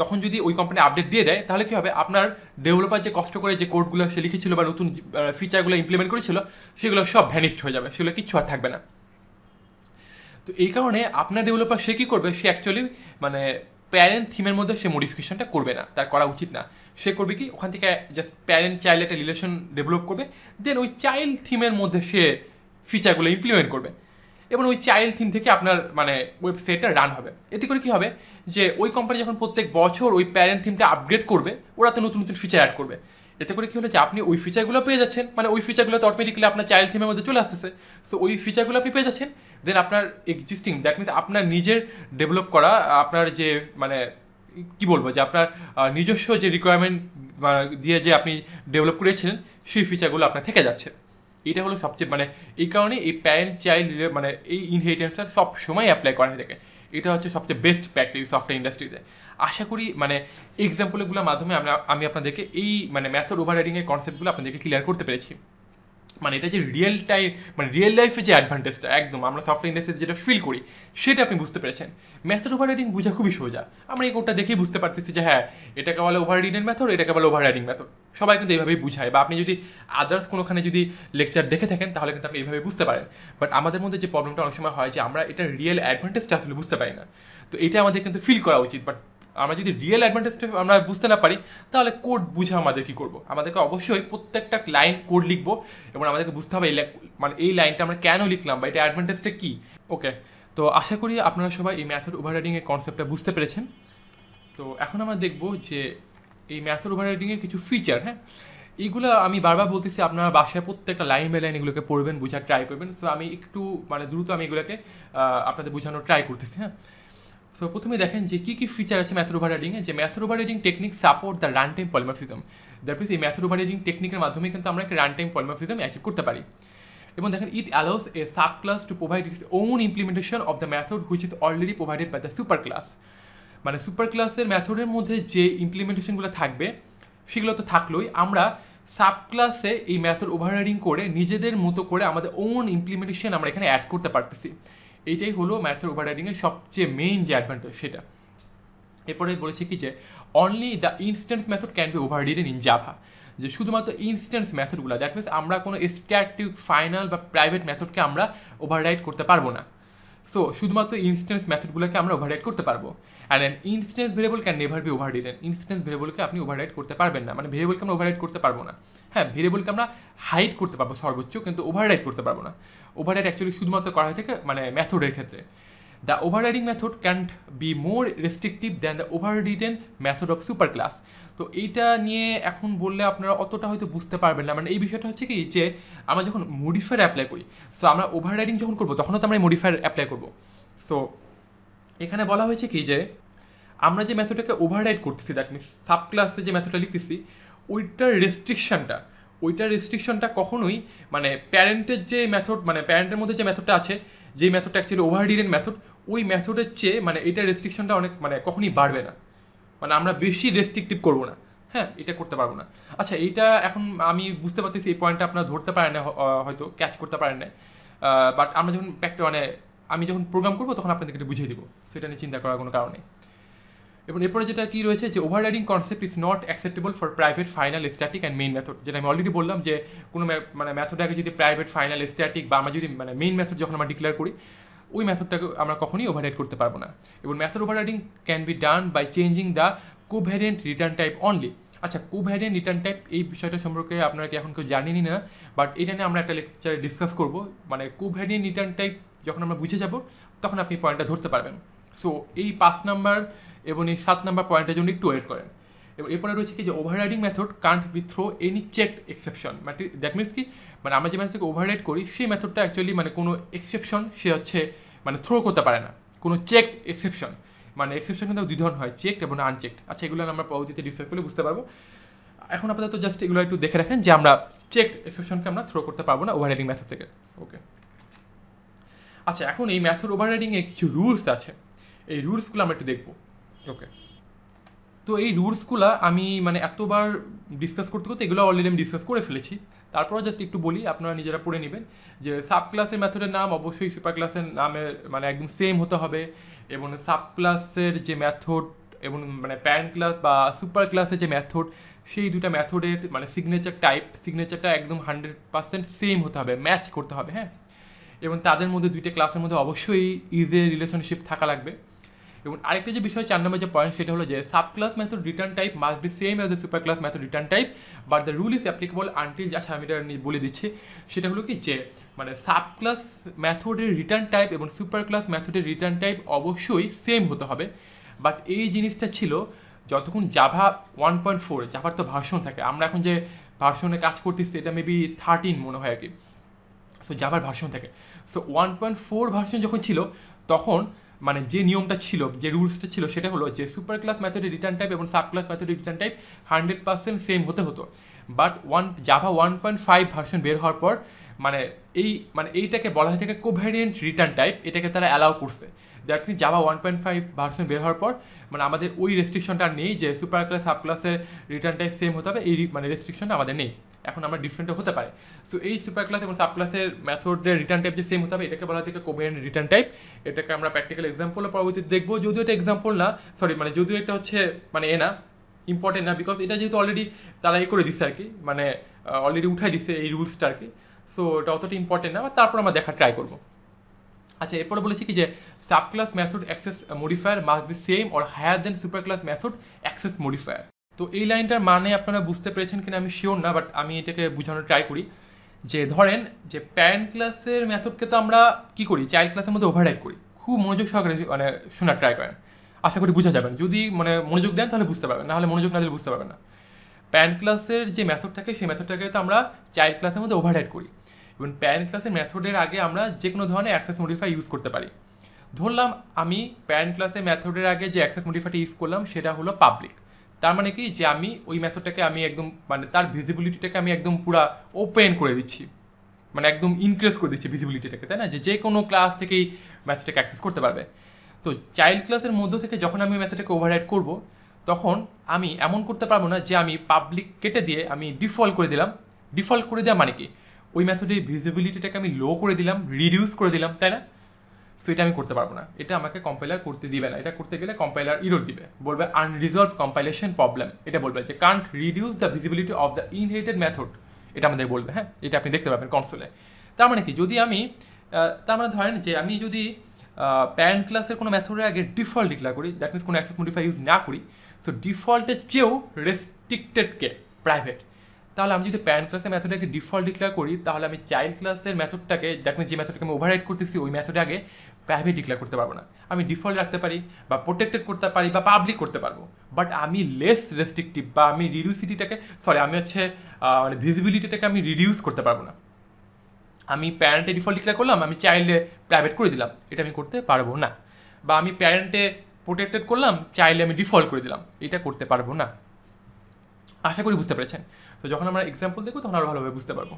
তখন যদি ওই কোম্পানি আপডেট দিয়ে দেয় তাহলে কী হবে, আপনার ডেভেলপার যে কষ্ট করে যে কোডগুলো সে লিখেছিল বা নতুন ফিচারগুলো ইমপ্লিমেন্ট করেছিল সেগুলো সব ভ্যানিস্ট হয়ে যাবে, সেগুলো কিচ্ছু আর থাকবে না। তো এই কারণে আপনার ডেভেলপার সে কী করবে, সে অ্যাকচুয়ালি মানে প্যারেন্ট থিমের মধ্যে সে মডিফিকেশনটা করবে না, তার করা উচিত না। সে করবে কি, ওখান থেকে জাস্ট প্যারেন্ট চাইল্ড একটা রিলেশন ডেভেলপ করবে, দেন ওই চাইল্ড থিমের মধ্যে সে ফিচারগুলো ইমপ্লিমেন্ট করবে, এবং ওই চাইল্ড থিম থেকে আপনার মানে ওয়েবসাইটটা রান হবে। এতে করে কী হবে যে ওই কোম্পানি যখন প্রত্যেক বছর ওই প্যারেন্ট থিমটা আপগ্রেড করবে, ওরা তো নতুন নতুন ফিচার অ্যাড করবে। এতে করে কী হলো যে আপনি ওই ফিচারগুলো পেয়ে যাচ্ছেন, মানে ওই ফিচারগুলো তো অটোমেটিক্যালি আপনার চাইল্ড থিমের মধ্যে চলে আসতেছে। সো ওই ফিচারগুলো আপনি পেয়ে যাচ্ছেন, দেন আপনার এক্সিস্টিং দ্যাট মিনস আপনার নিজের ডেভেলপ করা আপনার যে মানে কী বলবো যে আপনার নিজস্ব যে রিকোয়ারমেন্ট দিয়ে যে আপনি ডেভেলপ করেছিলেন সেই ফিচারগুলো আপনার থেকে যাচ্ছে। এটা হলো সবচেয়ে মানে এই কারণে এই প্যারেন্ট চাইল্ড মানে এই ইনহেরিটেন্সটা সব সময় অ্যাপ্লাই করা হয়ে থাকে। এটা হচ্ছে সবচেয়ে বেস্ট প্র্যাকটিস সফটওয়্যার ইন্ডাস্ট্রিতে। আশা করি মানে এক্সাম্পলগুলোর মাধ্যমে আমি আপনাদেরকে এই মানে মেথড ওভাররাইডিংয়ের কনসেপ্টগুলো আপনাদেরকে ক্লিয়ার করতে পেরেছি। মানে এটা যে রিয়েল টাইম মানে রিয়েল লাইফের যে অ্যাডভান্টেজটা একদম আমরা সফটওয়্যার ইন্ডাস্ট্রিতে যেটা ফিল করি সেটা আপনি বুঝতে পেরেছেন। মেথড ওভাররাইডিং বোঝা খুবই সোজা, আমরা এই কোডটা দেখেই বুঝতে পারতেছি যে হ্যাঁ এটাকে বলে ওভাররিডের মেথড, এটাকে বলে ওভাররাইডিং মেথড। সবাই কিন্তু এইভাবেই বুঝায়, বা আপনি যদি আদার্স কোনোখানে যদি লেকচার দেখে থাকেন তাহলে কিন্তু আপনি এইভাবে বুঝতে পারেন। বাট আমাদের মধ্যে যে প্রবলেমটা অনেক সময় হয় যে আমরা এটা রিয়েল অ্যাডভান্টেজটা আসলে বুঝতে পারি না। তো এটা আমাদের কিন্তু ফিল করা উচিত। বাট আমরা যদি রিয়েল অ্যাডভান্টেজটা আমরা বুঝতে না পারি তাহলে কোড বুঝে আমাদের কী করবো, আমাদেরকে অবশ্যই প্রত্যেকটা লাইন কোড লিখবো এবং আমাদেরকে বুঝতে হবে মানে এই লাইনটা আমরা কেন লিখলাম বা এটা অ্যাডভান্টেজটা কী। ওকে, তো আশা করি আপনারা সবাই এই মেথড ওভাররাইডিংয়ের কনসেপ্টটা বুঝতে পেরেছেন। তো এখন আমরা দেখব যে এই মেথড ওভাররাইডিংয়ের কিছু ফিচার, হ্যাঁ এইগুলো আমি বারবার বলতেছি আপনারা বাসায় প্রত্যেকটা লাইন বাই লাইন এগুলোকে পড়বেন, বোঝার ট্রাই করবেন। সো আমি একটু মানে দ্রুত আমি এগুলোকে আপনাদের বোঝানোর ট্রাই করতেছি। হ্যাঁ, সো প্রথমে দেখেন যে কী কী ফিচার আছে মেথড ওভাররাইডিংয়ে। যে method overriding technique support the run time polymorphism, that means এই মেথড ওভাররাইডিং টেকনিকের মাধ্যমে কিন্তু আমরা একটা রান টাইম পলিমরফিজম অ্যাচিভ করতে পারি। এবং দেখেন it allows a subclass to provide its own implementation of the method which is already provided by the superclass. মানে সুপার ক্লাসের মেথডের মধ্যে যে ইমপ্লিমেন্টেশনগুলো থাকবে সেগুলো তো থাকলোই, আমরা সাব ক্লাসে এই মেথড ওভাররাইডিং করে নিজেদের মতো করে আমাদের ওন ইমপ্লিমেন্টেশন আমরা এখানে অ্যাড করতে পারতেছি। এইটাই হলো মেথড ওভাররাইডিংয়ের সবচেয়ে মেইন যে অ্যাডভান্টেজ সেটা। এরপরে বলেছে কি যে only the instance method can be overridden in Java, যে শুধুমাত্র ইনস্ট্যান্স মেথডগুলো দ্যাট মিনস আমরা কোনো স্ট্যাটিক ফাইনাল বা প্রাইভেট মেথডকে আমরা ওভাররাইড করতে পারবো না। সো শুধুমাত্র ইনস্ট্যান্স মেথডগুলোকে আমরা ওভাররাইড করতে পারবো। And an instance variable can never be overridden, instance ভেরিয়েবলকে আপনি ওভাররাইড করতে পারবেন না, মানে ভেরিয়েবলকে আমরা ওভাররাইড করতে পারবো না। হ্যাঁ, ভেরিয়েবলকে আমরা হাইড করতে পারবো সর্বোচ্চ, কিন্তু ওভাররাইড করতে পারবো না। ওভাররাইড অ্যাকচুয়ালি শুধুমাত্র করা হয়ে থাকে মানে মেথডের ক্ষেত্রে। The overriding method can't be more restrictive than the overridden method of super class. তো এইটা নিয়ে এখন বললে আপনারা অতটা হয়তো বুঝতে পারবেন না। মানে এই বিষয়টা হচ্ছে কি যে আমরা যখন মডিফায়ার অ্যাপ্লাই করি, সো আমরা ওভাররাইডিং যখন করবো তখনও তো আমরা এই মডিফায়ার অ্যাপ্লাই করবো। সো এখানে বলা হয়েছে কি যে আমরা যে মেথডটাকে ওভাররাইড করতেছি দ্যাট মিনস সাব ক্লাসে যে মেথডটা লিখতেছি ওইটার রেস্ট্রিকশনটা কখনোই মানে প্যারেন্টের যে মেথড মানে প্যারেন্টের মধ্যে যে মেথডটা আছে, যেই মেথডটা অ্যাকচুয়ালি ওভাররিডেন মেথড, ওই মেথডের চেয়ে মানে এটার রেস্ট্রিকশনটা অনেক মানে কখনই বাড়বে না, মানে আমরা বেশি রেস্ট্রিকটিভ করবো না। হ্যাঁ, এটা করতে পারবো না। আচ্ছা, এইটা এখন আমি বুঝতে পারতেছি এই পয়েন্টটা আপনারা ধরতে পারেন না, হয়তো ক্যাচ করতে পারেন না। বাট আমরা যখন মানে আমি যখন প্রোগ্রাম করবো তখন আপনাদেরকে এটা বুঝিয়ে দিব, সেটা নিয়ে চিন্তা করার কোনো কারণ নেই। এবং এরপরে যেটা কী রয়েছে যে overriding concept is not acceptable for private final static and main method, যেটা আমি অলরেডি বললাম যে কোনো মানে মেথডটাকে যদি প্রাইভেট ফাইনাল স্ট্যাটিক বা আমরা যদি মানে মেইন মেথড যখন আমরা ডিক্লেয়ার করি ওই মেথডটাকে আমরা কখনোই ওভাররাইড করতে পারবো না। এবং method overriding can be done by changing the covariant return type only. আচ্ছা, কোভ্যারিয়েন্ট রিটার্ন টাইপ এই বিষয়টা সম্পর্কে আপনারা কি এখন কেউ জানেনই না, বাট এটা নিয়ে আমরা একটা লেকচারে ডিসকাস করবো। মানে কোভ্যারিয়েন্ট রিটার্ন টাইপ যখন আমরা বুঝে যাব তখন আপনি পয়েন্টটা ধরতে পারবেন। সো এই 5 নাম্বার এবং এই 7 নাম্বার পয়েন্টের জন্য একটু ওয়েট করেন। এবং এরপরে রয়েছে কি যে overriding method can't be throw any checked exception. মানে দ্যাট মিনস কি, মানে আমরা যে মেথডকে ওভাররাইড করি সেই মেথডটা অ্যাকচুয়ালি মানে কোনো এক্সেপশন সে হচ্ছে মানে থ্রো করতে পারে না, কোনো চেকড এক্সেপশন। মানে এক্সেপশন কিন্তু দুই ধরনের হয়, চেকড এবং আনচেকড। আচ্ছা, এগুলো আমরা পরবর্তীতে ডিসকাস করলে বুঝতে পারবো। এখন আপাতত জাস্ট এগুলো একটু দেখে রাখেন যে আমরা চেকড এক্সেপশনকে আমরা থ্রো করতে পারবো না ওভাররাইডিং মেথড থেকে। ওকে, আচ্ছা, এখন এই মেথড ওভাররাইডিংয়ে কিছু রুলস আছে, এই রুলসগুলো আমরা একটু দেখবো। ওকে, তো এই রুলসগুলো আমি মানে এতবার ডিসকাস করতে করতে এগুলো অলরেডি আমি ডিসকাস করে ফেলেছি। তারপর জাস্ট একটু বলি, আপনারা নিজেরা পড়ে নেবেন যে সাব ক্লাসের মেথডের নাম অবশ্যই সুপার ক্লাসের নামের মানে একদম সেম হতে হবে, এবং সাব ক্লাসের যে মেথড এবং মানে প্যারেন্ট ক্লাস বা সুপার ক্লাসের যে মেথড, সেই দুটা মেথডের মানে সিগনেচারটা একদম 100% সেম হতে হবে, ম্যাচ করতে হবে। হ্যাঁ, এবং তাদের মধ্যে দুইটা ক্লাসের মধ্যে অবশ্যই ইজের রিলেশনশিপ থাকা লাগবে। এবং আরেকটা যে বিষয় 4 নম্বর যে পয়েন্ট, সেটা হলো যে subclass method return type must be same as the superclass method return type, but the rule is applicable until, আচ্ছা আমি এটা বলে দিচ্ছি। সেটা হলো কি যে মানে সাব ক্লাস মেথডের রিটার্ন টাইপ এবং সুপার ক্লাস মেথডের রিটার্ন টাইপ অবশ্যই সেম হতে হবে। বাট এই জিনিসটা ছিল যতক্ষণ জাভা 1.4, জাভার তো ভার্সন থাকে, আমরা এখন যে ভার্সনে কাজ করতেছি এটা মেবি 13 মনে হয় আর কি। সো জাভার ভার্সন থাকে, সো 1.4 ভার্সন যখন ছিল তখন মানে যে নিয়মটা ছিল, যে রুলসটা ছিল, সেটা হলো যে সুপার ক্লাস মেথডের রিটার্ন টাইপ এবং সাব ক্লাস মেথডের রিটার্ন টাইপ 100% সেম হতে হতো। বাট জাভা 1.5 ভার্সন বের হওয়ার পর মানে এইটাকে বলা হয়ে থাকে কোভ্যারিয়েন্ট রিটার্ন টাইপ, এটাকে তারা অ্যালাউ করছে। দ্যাট মিনস জাভা 1.5 ভার্সন বের হওয়ার পর মানে আমাদের ওই রেস্ট্রিকশনটা নেই যে সুপার ক্লাস সাব ক্লাসের রিটার্ন টাইপ সেম হতে হবে, এই মানে রেস্ট্রিকশনটা আমাদের নেই। এখন আমরা ডিফারেন্টও হতে পারে। সো এই সুপার ক্লাস এবং সাব ক্লাসের মেথডের রিটার্ন টাইপ যে সেম হতে হবে, এটাকে বলা হয় কোভ্যারিয়েন্ট রিটার্ন টাইপ। এটাকে আমরা প্র্যাকটিক্যাল এক্সাম্পলও পরবর্তীতে দেখবো, যদিও এটা এক্সাম্পল না, সরি মানে যদিও এটা হচ্ছে মানে না ইম্পর্টেন্ট না, বিকজ এটা যেহেতু অলরেডি তারা করে দিচ্ছে আর কি, মানে অলরেডি উঠাই দিচ্ছে এই রুলসটা আর কি। সো এটা অতটা ইম্পর্টেন্ট না, তারপর আমরা দেখা ট্রাই করবো। আচ্ছা, এরপরে বলেছি কি যে subclass method access modifier must be same or higher than superclass method access modifier. তো এই লাইনটার মানে আপনারা বুঝতে পেরেছেন কিনা আমি শিওর না, বাট আমি এটাকে বোঝানোর ট্রাই করি। যে ধরেন যে প্যারেন্ট ক্লাসের মেথডকে তো আমরা কী করি, চাইল্ড ক্লাসের মধ্যে ওভাররাইড করি। খুব মনোযোগ সহকারে মানে শোনার ট্রাই করেন, আশা করি বোঝা যাবেন। যদি মানে মনোযোগ দেন তাহলে বুঝতে পারবেন, নাহলে মনোযোগ না দিলে বুঝতে পারবেন না। প্যারেন্ট ক্লাসের যে মেথড থাকে সেই মেথডটাকে তো আমরা চাইল্ড ক্লাসের মধ্যে ওভাররাইড করি, এবং প্যারেন্ট ক্লাসের মেথডের আগে আমরা যে কোনো ধরনের অ্যাক্সেস মডিফাই ইউজ করতে পারি। ধরলাম আমি প্যারেন্ট ক্লাসের মেথডের আগে যে অ্যাক্সেস মডিফাইটা ইউজ করলাম সেটা হলো পাবলিক। তার মানে কি যে আমি ওই মেথডটাকে আমি একদম মানে তার ভিজিবিলিটিটাকে আমি একদম পুরো ওপেন করে দিচ্ছি, মানে একদম ইনক্রিজ করে দিচ্ছি ভিজিবিলিটিটাকে, তাই না, যে কোনো ক্লাস থেকেই মেথডটাকে অ্যাক্সেস করতে পারবে। তো চাইল্ড ক্লাসের মধ্য থেকে যখন আমি মেথডটাকে ওভাররাইড করব, তখন আমি এমন করতে পারবো না যে আমি পাবলিক কেটে দিয়ে আমি ডিফল্ট করে দিলাম। ডিফল্ট করে দেওয়া মানে কি, ওই মেথডের ভিজিবিলিটিটাকে আমি লো করে দিলাম, রিডিউস করে দিলাম, তাই না। সো এটা আমি করতে পারবো না, এটা আমাকে কম্পাইলার করতে দিবে না। এটা করতে গেলে কম্পাইলার ইরর দিবে, বলবে আনরিজলভ কম্পাইলেশন প্রবলেম। এটা বলবে যে can't reduce the visibility of the inherited method, এটা আমাদের বলবে। হ্যাঁ, এটা আপনি দেখতে পাবেন কনসোলে। তার মানে কি, যদি আমি তার মানে ধরেন যে আমি যদি প্যারেন্ট ক্লাসের কোনো মেথডের আগে ডিফল্ট ডিক্লেয়ার করি, দ্যাট মিনস কোনো অ্যাক্সেস মডিফাই ইউজ না করি, সো ডিফল্টের চেয়েও রেস্ট্রিক্টেডকে প্রাইভেট, তাহলে আমি যদি প্যারেন্ট ক্লাসের মেথডটাকে ডিফল্ট ডিক্লেয়ার করি, তাহলে আমি চাইল্ড ক্লাসের মেথডটাকে দ্যাট মিনস যে মেথডটাকে আমি ওভাররাইড করতেছি ওই মেথডে আগে প্রাইভেট ডিক্লেয়ার করতে পারবো না। আমি ডিফল্ট রাখতে পারি বা প্রোটেক্টেড করতে পারি বা পাবলিক করতে পারবো, বাট আমি লেস রেস্ট্রিকটিভ বা আমি আমি মানে ভিজিবিলিটিটাকে আমি রিডিউস করতে পারবো না। আমি প্যারেন্টে ডিফল্ট ডিক্লেয়ার করলাম, আমি চাইল্ডে প্রাইভেট করে দিলাম, এটা আমি করতে পারবো না। বা আমি প্যারেন্টে প্রোটেক্টেড করলাম, চাইল্ডে আমি ডিফল্ট করে দিলাম, এটা করতে পারবো না। আশা করি বুঝতে পেরেছেন। তো যখন আমরা এক্সাম্পল দেখবো তখন আরও ভালোভাবে বুঝতে পারবো।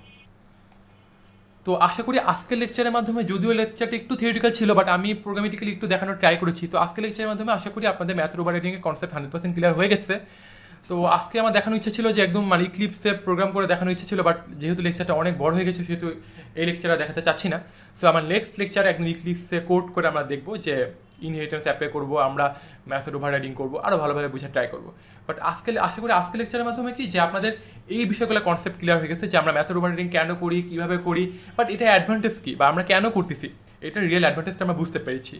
তো আশা করি আজকের লেকচারের মাধ্যমে, যদিও লেকচারটা একটু থিওরিটিক্যাল ছিল, বাট আমি প্রোগ্রামেটিক্যালি একটু দেখানোর ট্রাই করেছি। তো আজকের লেকচারের মাধ্যমে আশা করি আপনাদের ম্যাথড ওভাররাইডিংয়ের কনসেপ্ট 100% ক্লিয়ার হয়ে গেছে। তো আজকে আমার দেখানোর ইচ্ছা ছিল যে একদম মানে ইক্লিপসে প্রোগ্রাম করে দেখানোর ইচ্ছা ছিল, বাট যেহেতু লেকচারটা অনেক বড় হয়ে গেছে সেহেতু এই লেকচারটা দেখাতে চাচ্ছি না। সো আমার নেক্সট লেকচারে একদম ইক্লিপসে কোড করে আমরা দেখবো যে ইনহেরিটেন্স অ্যাপ্লাই করবো, আমরা মেথড ওভাররাইডিং করবো, আরও ভালোভাবে বোঝার ট্রাই করবো। বাট আশা করি আজকের লেকচারের মাধ্যমে কি যে আপনাদের এই বিষয়গুলো কনসেপ্ট ক্লিয়ার হয়ে গেছে যে আমরা মেথড ওভাররাইডিং কেন করি, কীভাবে করি, বাট এটা অ্যাডভান্টেজ কী বা আমরা কেন করতেছি, এটা রিয়েল অ্যাডভান্টেজটা আমরা বুঝতে পেরেছি।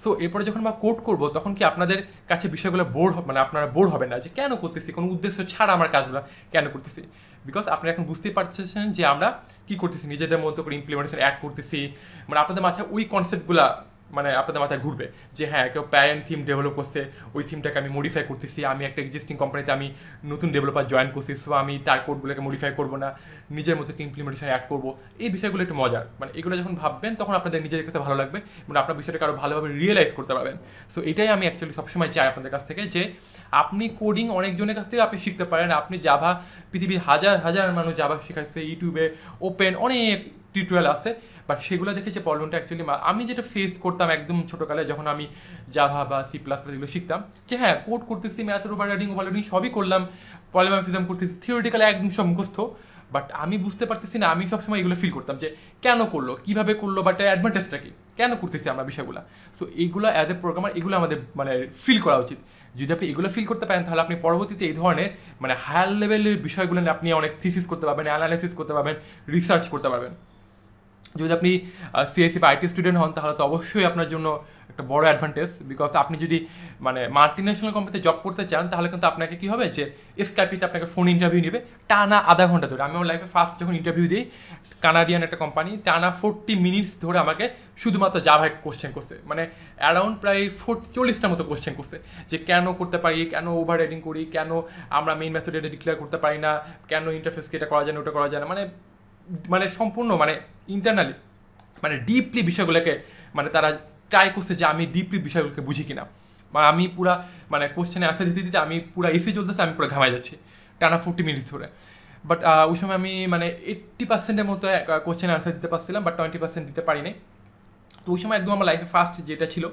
সো এরপরে যখন আমরা কোড করবো তখন কি আপনাদের কাছে বিষয়গুলো মানে আপনারা বোর হবেন না যে কেন করতেছি, কোনো উদ্দেশ্য ছাড়া আমার কাজগুলো কেন করতেছি। বিকজ আপনারা এখন বুঝতেই পারছেন যে আমরা কী করতেছি, নিজেদের মতো করে ইমপ্লিমেন্টেশন অ্যাড করতেছি। মানে আপনাদের মাথায় ওই কনসেপ্টগুলো মানে আপনাদের মাথায় ঘুরবে যে হ্যাঁ কেউ প্যারেন্ট থিম ডেভেলপ করছে, ওই থিমটাকে আমি মডিফাই করতেছি, আমি একটা এক্সিস্টিং কোম্পানিতে আমি নতুন ডেভেলপার জয়েন করছি, সো আমি তার কোডগুলোকে মডিফাই করবো না, নিজের মতো ইমপ্লিমেন্টেশন অ্যাড করবো। এই বিষয়গুলো একটু মজার, মানে এগুলো যখন ভাববেন তখন আপনাদের নিজের কাছে ভালো লাগবে, মানে আপনার বিষয়টাকে আরও ভালোভাবে রিয়েলাইজ করতে পারবেন। সো এটাই আমি অ্যাকচুয়ালি সবসময় চাই আপনাদের কাছ থেকে, যে আপনি কোডিং অনেকজনের কাছ থেকে আপনি শিখতে পারেন। আপনি জাভা, পৃথিবীর হাজার হাজার মানুষ জাভা শেখাচ্ছে, ইউটিউবে ওপেন অনেক টিউটোরিয়াল আছে, বাট সেগুলো দেখে যে প্রবলেমটা অ্যাকচুয়ালি আমি যেটা ফেস করতাম একদম ছোটোকালে যখন আমি জাভা বা সি প্লাস প্লাস এগুলো শিখতাম, যে হ্যাঁ কোড করতেছি, ম্যাথের ওভাররাইডিং সবই করলাম, পলিমরফিজম করতেছি, থিওরিটিক্যালি একদম সব মুখস্থ, বাট আমি বুঝতে পারতেছি না, আমি সবসময় এগুলো ফিল করতাম যে কেন করলো, কীভাবে করলো, বাট অ্যাডভান্টেজটা কি, কেন করতেছি আমরা বিষয়গুলো। সো এইগুলো অ্যাজ এ প্রোগ্রামার এগুলো আমাদের মানে ফিল করা উচিত। যদি আপনি এগুলো ফিল করতে পারেন তাহলে আপনি পরবর্তীতে এই ধরনের মানে হায়ার লেভেলের বিষয়গুলো নিয়ে আপনি অনেক থিসিস করতে পারবেন, অ্যানালাইসিস করতে পারবেন, রিসার্চ করতে পারবেন। যদি আপনি সিএসসি বা আইটি স্টুডেন্ট হন তাহলে তো অবশ্যই আপনার জন্য একটা বড় অ্যাডভান্টেজ, বিকজ আপনি যদি মানে মাল্টিন্যাশনাল কোম্পানিতে জব করতে চান তাহলে কিন্তু আপনাকে কী হবে যে স্কাইপিতে আপনাকে ফোন ইন্টারভিউ নেবে টানা আধা ঘন্টা ধরে। আমি আমার লাইফে ফার্স্ট যখন ইন্টারভিউ দিই, কানাডিয়ান একটা কোম্পানি, টানা 40 মিনিটস ধরে আমাকে শুধুমাত্র জাভায় কোশ্চেন করছে, মানে অ্যারাউন্ড প্রায় 40-40টার মতো কোশ্চেন করছে, যে কেন করতে পারি, কেন ওভার রাইডিং করি, কেন আমরা মেইন মেথড এটা ডিক্লেয়ার করতে পারি না, কেন ইন্টারফেসকে এটা করা যায় না, ওটা করা যায় না, মানে সম্পূর্ণ মানে ইন্টারনালি মানে ডিপলি বিষয়গুলোকে মানে তারা ট্রাই করছে যে আমি ডিপলি বিষয়গুলোকে বুঝি কিনা। মানে আমি পুরা মানে কোশ্চেনে অ্যান্সার দিতে দিতে আমি পুরো এসি চলতেছে, আমি পুরো ঘামাই যাচ্ছি টানা 40 মিনিটস ধরে। বাট ওই সময় আমি মানে 80%-এর মতো কোশ্চেনে অ্যান্সার দিতে পারছিলাম, বাট 20% দিতে পারি নাই। তো ওই সময় একদম আমার লাইফে ফার্স্ট যেটা ছিল।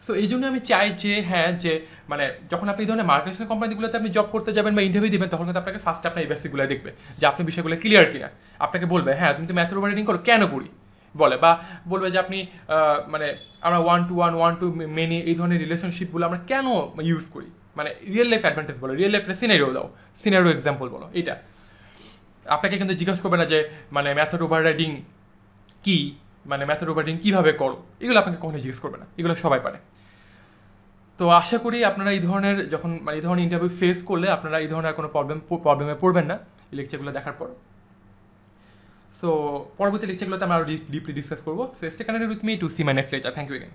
সো এই জন্য আমি চাই যে হ্যাঁ, যে মানে যখন আপনি এই ধরনের মাল্টিন্যাশনাল কোম্পানিগুলোতে আপনি জব করতে যাবেন বা ইন্টারভিউ দেবেন, তখন কিন্তু আপনাকে ফার্স্টে আপনার এই বেসিকগুলো দেখবে যে আপনি বিষয়গুলো ক্লিয়ার কিনা। আপনাকে বলবে হ্যাঁ তুমি তো ম্যাথের ওভাররাইডিং করো, কেন করি বলে, বা বলবে যে আপনি মানে আমরা 1-to-1, 1-to-many এই ধরনের রিলেশনশিপগুলো আমরা কেন ইউজ করি, মানে রিয়েল লাইফ অ্যাডভান্টেজ বলো, রিয়েল লাইফের সিনারিও দাও, সিনারিও এক্সাম্পল বলো। এইটা আপনাকে কিন্তু জিজ্ঞাসা করবে না যে মানে ম্যাথের ওভাররাইডিং কী, মানে ম্যাথের ওভাররাইডিং কীভাবে করো, এগুলো আপনাকে কখনোই জিজ্ঞেস করবে না, এগুলো সবাই পারে। তো আশা করি আপনারা এই ধরনের যখন মানে এই ধরনের ইন্টারভিউ ফেস করলে আপনারা এই ধরনের কোনো প্রবলেমে পড়বেন না এই লেকচারগুলো দেখার পর। সো পরবর্তী লেকচারগুলোতে আমরা আরও ডিপলি ডিসকাস করবো। So stay connected with me to see my next lecture. Thank you again.